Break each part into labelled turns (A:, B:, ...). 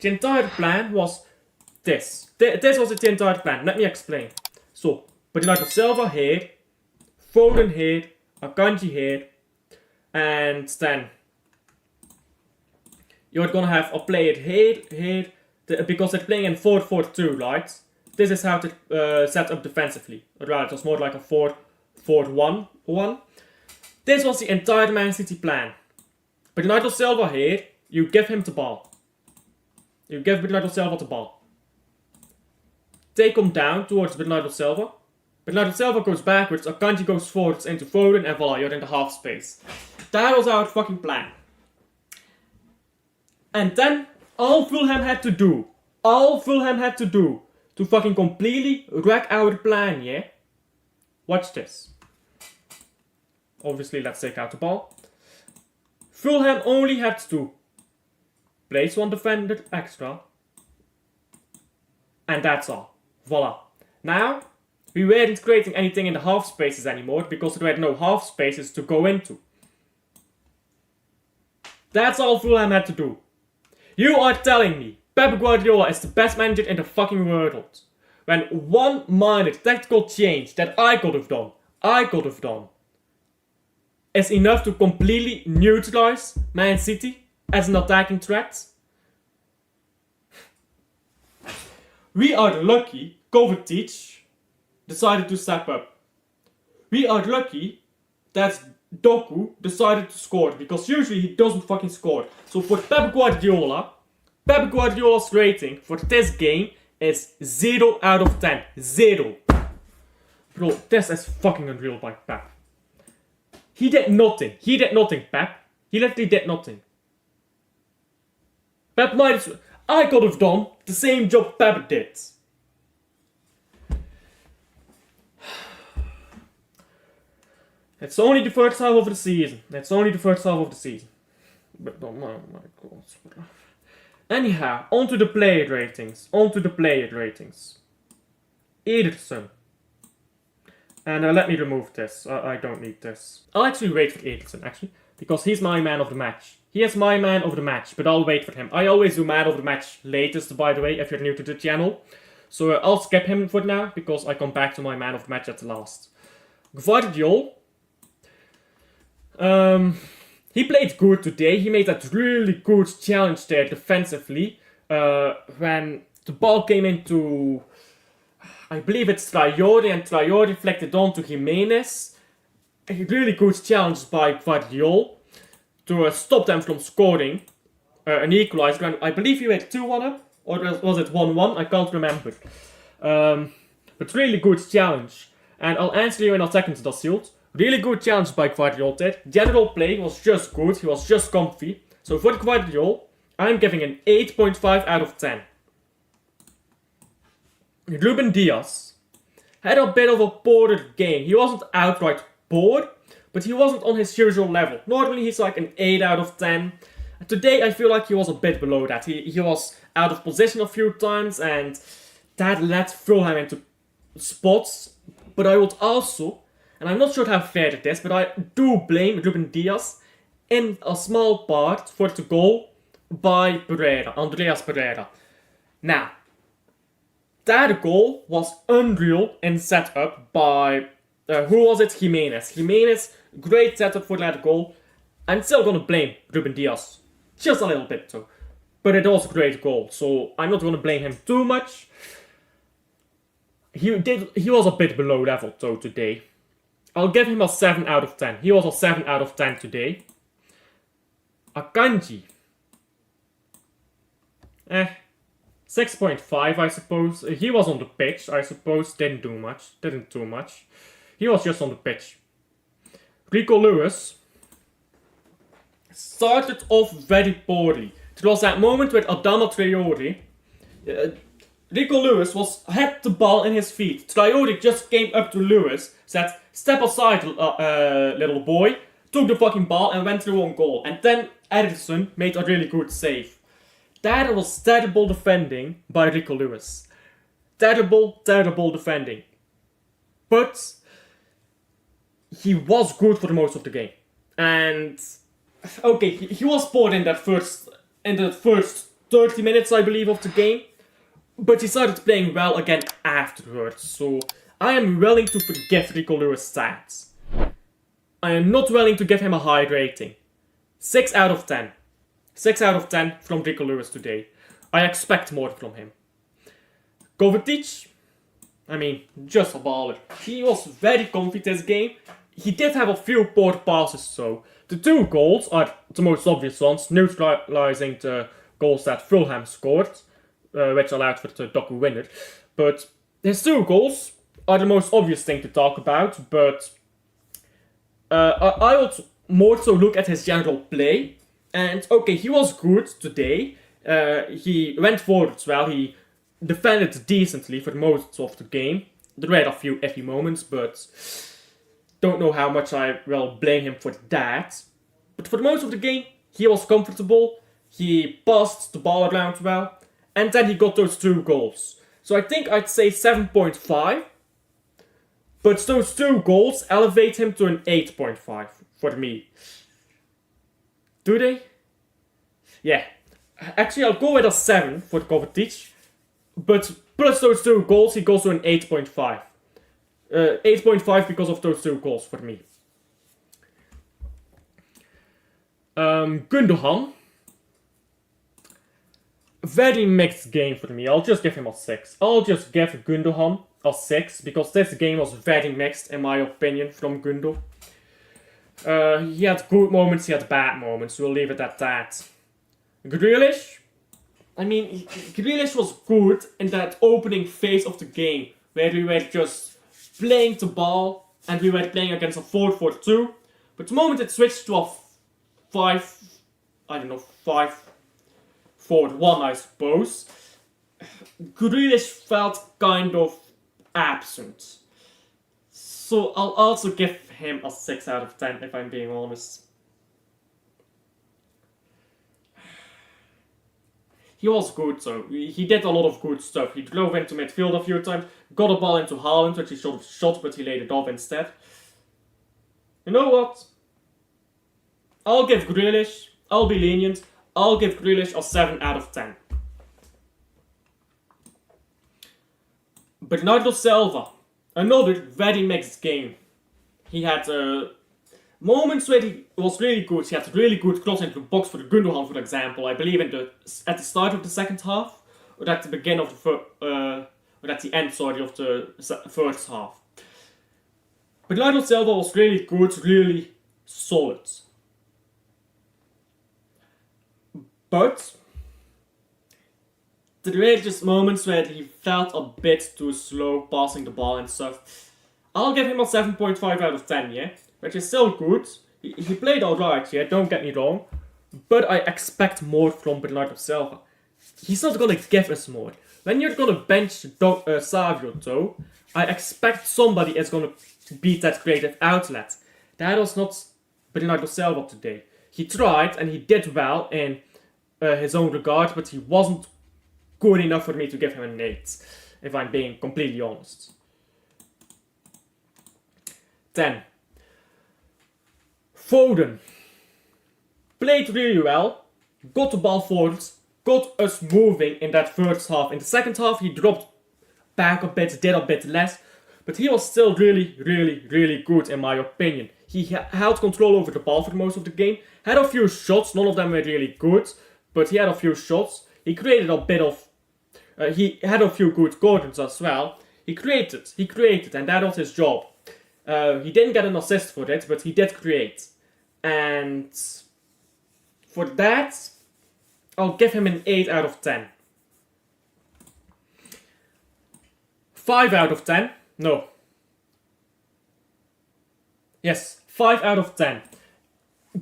A: The entire plan was this. This was the entire plan. Let me explain. So, Bernardo Silva here, Foden here, Akanji here, and then you're gonna have a player here, because they're playing in 4-4-2, right? This is how to set up defensively. Rather, it was more like a 4-4-1-1. This was the entire Man City plan. Bernardo Silva here, you give him the ball. You give Bernardo Silva the ball. Take him down towards Bernardo Silva. Bernardo Silva goes backwards, Akanji goes forwards into Foden, and voila, you're in the half space. That was our fucking plan. And then, all Fulham had to do to fucking completely wreck our plan, yeah? Watch this. Obviously, let's take out the ball. Fulham only had to place one defender extra. And that's all. Voila. Now, we weren't creating anything in the half spaces anymore because there were no half spaces to go into. That's all Fulham had to do. You are telling me Pep Guardiola is the best manager in the fucking world, when one minor tactical change that I could have done, is enough to completely neutralize Man City as an attacking threat? We are lucky Kovacic decided to step up. We are lucky that Doku decided to score, because usually he doesn't fucking score. So for Pep Guardiola's rating for this game is 0 out of 10. 0. Bro, this is fucking unreal by Pep. He did nothing. Pep. He literally did nothing. Pep might as well. I could have done the same job Pep did. It's only the first half of the season. But oh my god. Anyhow, onto the player ratings. Ederson. And let me remove this. I don't need this. I'll actually wait for Ederson, actually. Because he's my man of the match. He is my man of the match, but I'll wait for him. I always do man of the match latest, by the way, if you're new to the channel. So I'll skip him for now, because I come back to my man of the match at the last. Gvardiol. He played good today. He made that really good challenge there defensively. When the ball came into, I believe it's Traore, and Traore flicked on to Jimenez. A really good challenge by Gvardiol to stop them from scoring an equalizer. And I believe he went 2-1 up, or was it 1-1? I can't remember. But really good challenge. And I'll answer you in a second, Dacilt. Really good challenge by Gvardiol there. General play was just good. He was just comfy. So for Gvardiol, I'm giving an 8.5 out of 10. Ruben Diaz had a bit of a poorer game. He wasn't outright poor, but he wasn't on his usual level. Normally he's like an 8 out of 10. Today I feel like he was a bit below that. He was out of position a few times, and that led Fulham into spots. But I would also, and I'm not sure how fair it is, but I do blame Ruben Diaz in a small part for the goal by Andreas Pereira. Now, that goal was unreal and set up by, who was it? Jimenez. Jimenez, great setup for that goal. I'm still gonna blame Ruben Diaz, just a little bit though. But it was a great goal, so I'm not gonna blame him too much. He was a bit below level though today. I'll give him a 7 out of 10. He was a 7 out of 10 today. Akanji. 6.5 I suppose. He was on the pitch, I suppose. Didn't do much. He was just on the pitch. Rico Lewis started off very poorly. There was that moment with Adama Traore. Rico Lewis had the ball in his feet. Traore just came up to Lewis, said, "Step aside, little boy," took the fucking ball and went through on goal. And then Ederson made a really good save. That was terrible defending by Rico Lewis. Terrible defending. But he was good for most of the game. And okay, he was poor in the first 30 minutes, I believe, of the game. But he started playing well again afterwards, so I am willing to forgive Rico Lewis' stats. I am not willing to give him a high rating. 6 out of 10. 6 out of 10 from Rico Lewis today. I expect more from him. Kovacic, I mean, just a baller. He was very comfy this game. He did have a few poor passes though. The 2 goals are the most obvious ones, neutralizing the goals that Fulham scored, which allowed for the Doku winner. But his 2 goals are the most obvious thing to talk about, but I would more so look at his general play. And okay, he was good today. He went forwards well. He defended decently for most of the game. There were a few iffy moments, but don't know how much I will blame him for that. But for most of the game, he was comfortable. He passed the ball around well. And then he got those 2 goals. So I think I'd say 7.5. But those 2 goals elevate him to an 8.5 for me. Do they? Yeah. Actually, I'll go with a 7 for Kovacic. But plus those 2 goals, he goes to an 8.5. 8.5 because of those 2 goals for me. Gundogan. Very mixed game for me. I'll just give him a 6. I'll just give Gundogan a 6 because this game was very mixed in my opinion from Gundo. He had good moments, he had bad moments. We'll leave it at that. Grealish. I mean, Grealish was good in that opening phase of the game where we were just playing the ball and we were playing against a 4-4-2. But the moment it switched to a 5-4-1, I suppose, Grealish felt kind of absent. So I'll also give him a 6 out of 10 if I'm being honest. He was good though. He did a lot of good stuff. He drove into midfield a few times, got a ball into Haaland, which he should have shot, but he laid it off instead. You know what? I'll give Grealish, I'll be lenient, I'll give Grealish a 7 out of 10. Bernardo Silva, another very mixed game. He had moments where he was really good. He had really good cross into the box for Gundogan, for example. I believe at the start of the second half, or at the beginning of the or at the end, sorry, of the first half. Bernardo Silva was really good, really solid. But there were just moments where he felt a bit too slow passing the ball and stuff. I'll give him a 7.5 out of 10, yeah? Which is still good. He played alright, yeah, don't get me wrong. But I expect more from Bernardo Silva. He's not gonna give us more. When you're gonna bench Savio though, I expect somebody is gonna be that creative outlet. That was not Bernardo Silva today. He tried and he did well in his own regard, but he wasn't good enough for me to give him an 8, if I'm being completely honest. 10. Foden. Played really well, got the ball forward, got us moving in that first half. In the second half he dropped back a bit, did a bit less, but he was still really, really, really good in my opinion. He held control over the ball for most of the game, had a few shots, none of them were really good, but he had a few shots. He created a bit of... he had a few good corners as well. He created, and that was his job. He didn't get an assist for it, but he did create. And for that, I'll give him an 8 out of 10. 5 out of 10? No. Yes, 5 out of 10.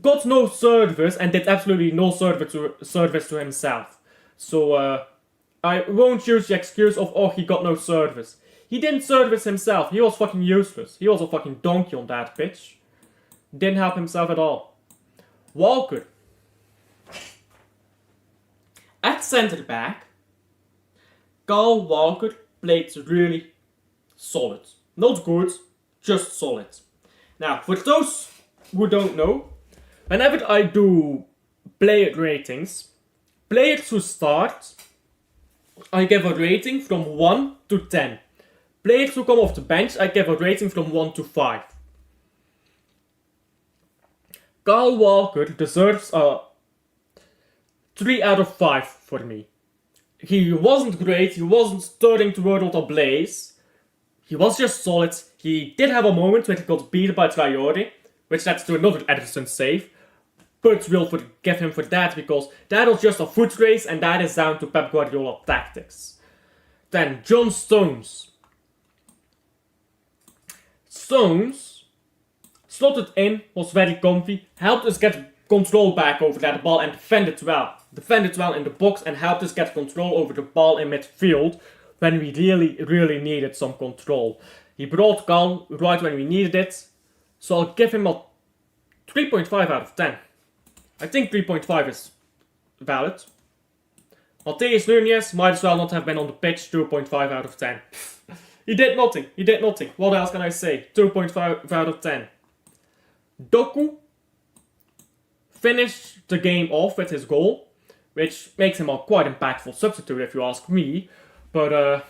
A: Got no service and did absolutely no service to himself. So I won't use the excuse of, oh, he got no service. He didn't service himself. He was fucking useless. He was a fucking donkey on that pitch. Didn't help himself at all. Walker. At centre back, Kyle Walker played really solid. Not good, just solid. Now, for those who don't know, whenever I do player ratings, Players who start, I give a rating from 1 to 10. Players who come off the bench, I give a rating from 1 to 5. Kyle Walker deserves a 3 out of 5 for me. He wasn't great, he wasn't stirring the world ablaze. He was just solid. He did have a moment when he got beat by Traore, which led to another Ederson save. But we'll forgive him for that, because that was just a foot race and that is down to Pep Guardiola tactics. Then John Stones. Stones slotted in, was very comfy, helped us get control back over that ball and defended well. Defended well in the box and helped us get control over the ball in midfield when we really needed some control. He brought calm right when we needed it, so I'll give him a 3.5 out of 10. I think 3.5 is valid. Mateus Nunes might as well not have been on the pitch, 2.5 out of 10. He did nothing. What else can I say? 2.5 out of 10. Doku finished the game off with his goal, which makes him a quite impactful substitute if you ask me. But,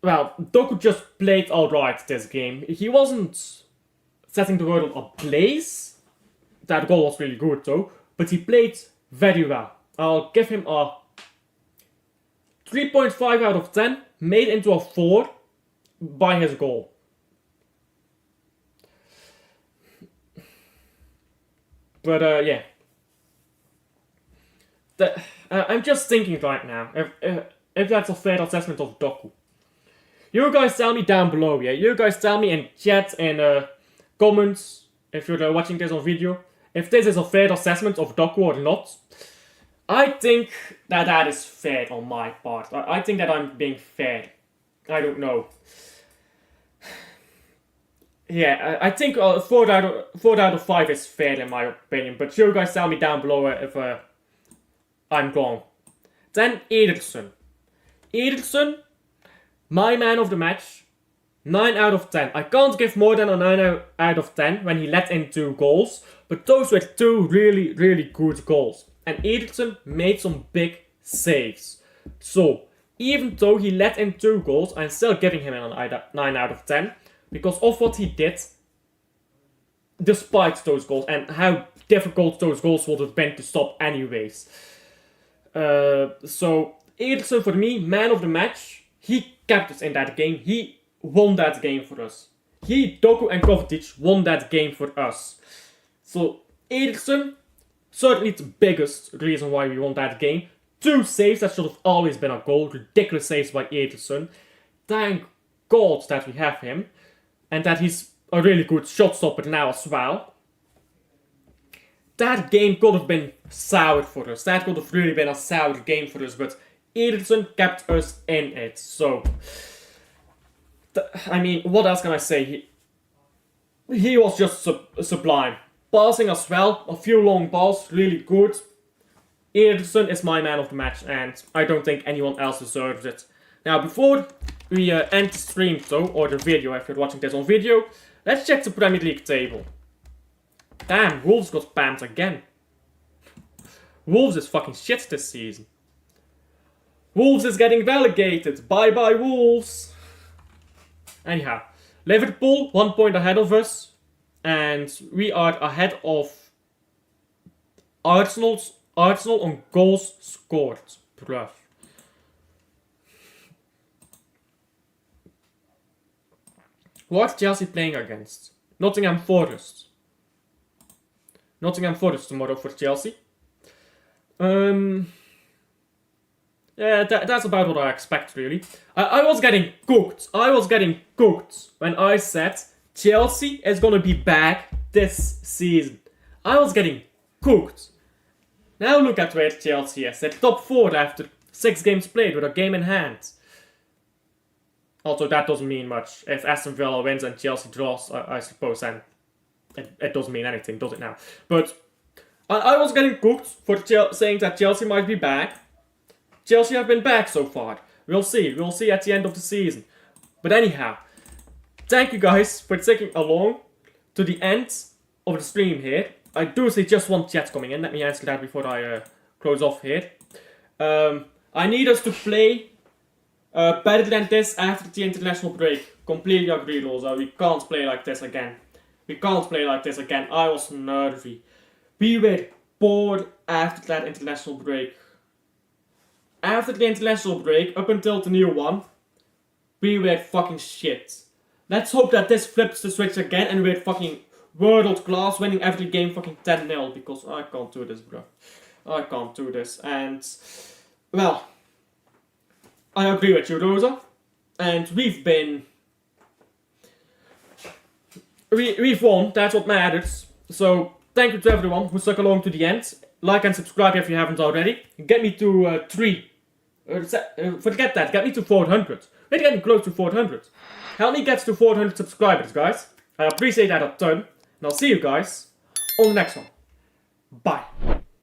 A: well, Doku just played alright this game. He wasn't setting the world ablaze. That goal was really good though, but he played very well. I'll give him a 3.5 out of 10, made into a 4 by his goal. But yeah. I'm just thinking right now, if that's a fair assessment of Doku. You guys tell me down below, yeah? You guys tell me in chat and comments, if you're watching this on video, if this is a fair assessment of Doku or not. I think that is fair on my part. I think that I'm being fair. I don't know. Yeah, I think 4 out of 5 is fair in my opinion. But you guys tell me down below if I'm wrong. Then Ederson. Ederson, my man of the match. 9 out of 10. I can't give more than a 9 out of 10 when he let in 2 goals. But those were 2 really good goals. And Ederson made some big saves. So, even though he let in 2 goals, I'm still giving him a 9 out of 10. Because of what he did, despite those goals. And how difficult those goals would have been to stop anyways. So, Ederson for me, man of the match. He kept us in that game. He won that game for us. He, Doku and Kovacic won that game for us. So, Ederson, certainly the biggest reason why we won that game. 2 saves that should have always been a goal. Ridiculous saves by Ederson. Thank God that we have him. And that he's a really good shot stopper now as well. That game could have been sour for us. That could have really been a sour game for us. But Ederson kept us in it. So, I mean, what else can I say? He was just sublime. Passing as well, a few long balls, really good. Ederson is my man of the match, and I don't think anyone else deserves it. Now, before we end the stream though, or the video if you're watching this on video, let's check the Premier League table. Damn, Wolves got spammed again. Wolves is fucking shit this season. Wolves is getting relegated. Bye bye Wolves. Anyhow, Liverpool 1 point ahead of us. And we are ahead of Arsenal on goals scored. Bruh. What's Chelsea playing against? Nottingham Forest. Nottingham Forest tomorrow for Chelsea. Yeah, that's about what I expect really. I was getting cooked. When I said Chelsea is gonna be back this season. I was getting cooked. Now look at where Chelsea is. They're top 4 after 6 games played with a game in hand. Also, that doesn't mean much. If Aston Villa wins and Chelsea draws, I suppose then it doesn't mean anything, does it now? But I was getting cooked for saying that Chelsea might be back. Chelsea have been back so far. We'll see. We'll see at the end of the season. But anyhow, thank you guys for sticking along to the end of the stream here. I do see just one chat coming in. Let me answer that before I close off here. I need us to play better than this after the international break. Completely agree, Rosa. We can't play like this again. We can't play like this again. I was nervy. We were bored after that international break. After the international break, up until the new one, we were fucking shit. Let's hope that this flips the switch again and we're fucking world class, winning every game fucking 10-0, because I can't do this, bro. I can't do this. And, well, I agree with you, Rosa. And we've won, that's what matters. So, thank you to everyone who stuck along to the end. Like and subscribe if you haven't already. Get me to forget that, get me to 400. We're getting close to 400. Help me get to 400 subscribers, guys. I appreciate that a ton. And I'll see you guys on the next one. Bye.